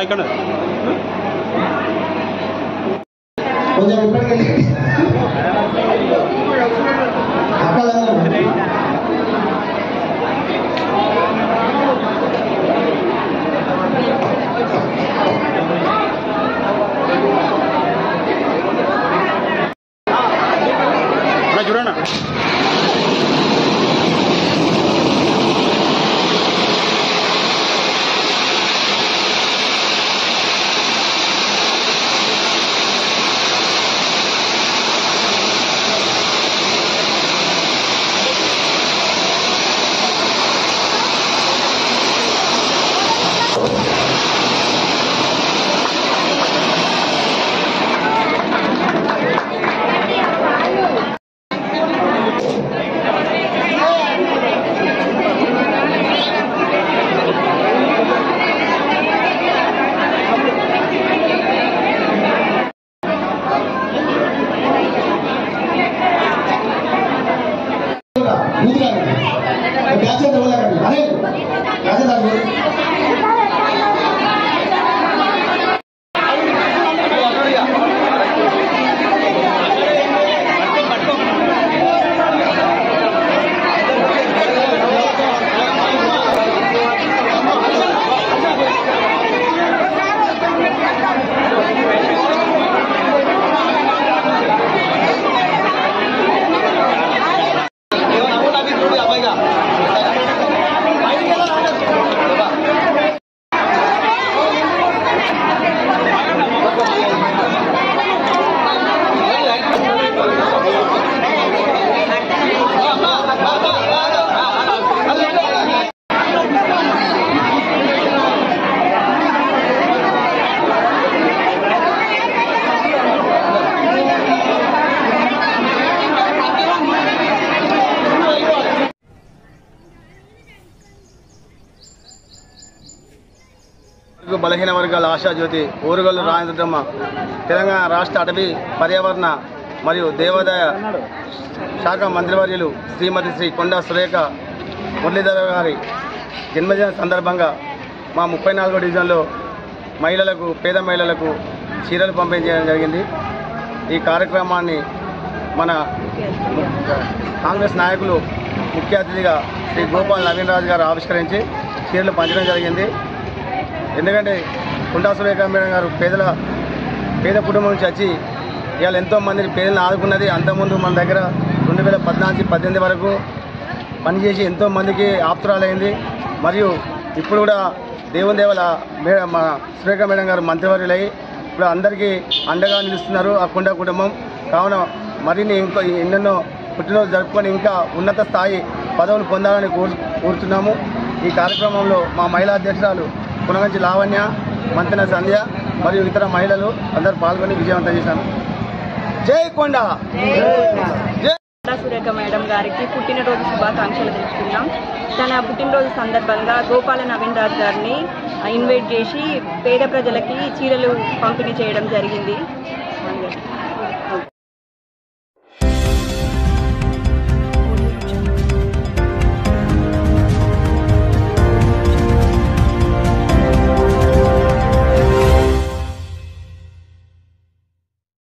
ఇక్కడ కొంచెం ఇప్పటికెళ్ళి చూడన్నా బలహీన వర్గాల ఆశాజ్యోతి ఓరుగల్లు రాజేంద్రమ్మ తెలంగాణ రాష్ట్ర అటవీ పర్యావరణ మరియు దేవాదాయ శాఖ మంత్రివర్యులు శ్రీమతి శ్రీ కొండా సురేఖ మురళీధర గారి జన్మదిన సందర్భంగా మా 34వ డివిజన్లో మహిళలకు పేద మహిళలకు చీరలు పంపిణీ చేయడం జరిగింది. ఈ కార్యక్రమాన్ని మన కాంగ్రెస్ నాయకులు ముఖ్య అతిథిగా శ్రీ గోపాల్ నవీన్ రాజు గారు ఆవిష్కరించి చీరలు పంచడం జరిగింది. ఎందుకంటే కొండా సురేఖ మేడం గారు పేద కుటుంబం నుంచి వచ్చి ఇవాళ ఎంతోమందిని పేదలను ఆదుకున్నది. అంతకుముందు మన దగ్గర 2014-18 వరకు పనిచేసి ఎంతోమందికి ఆప్తురాలైంది. మరియు ఇప్పుడు కూడా దేవుని దేవల మా సురేఖ మేడం గారు మంత్రివర్యులై ఇప్పుడు అందరికీ అండగా నిలుస్తున్నారు ఆ కొండా కుటుంబం. కావున మరిన్ని ఎన్నెన్నో పుట్టినరోజు జరుపుకొని ఇంకా ఉన్నత స్థాయి పదవులు పొందాలని కోరుతున్నాము. ఈ కార్యక్రమంలో మా మహిళా అధ్యక్షురాలు పునగంచి లావణ్య, మంతెన సంధ్య మరియు ఇతర మహిళలు అందరూ పాల్గొని విజయవంతం చేశారు. జై కొండా. సురేఖ మేడం గారికి పుట్టినరోజు శుభాకాంక్షలు తెలుసుకున్నాం. తన పుట్టినరోజు సందర్భంగా గోపాల నవీన్ రాజు గారిని ఇన్వైట్ చేసి పేద ప్రజలకి చీరలు పంపిణీ చేయడం జరిగింది.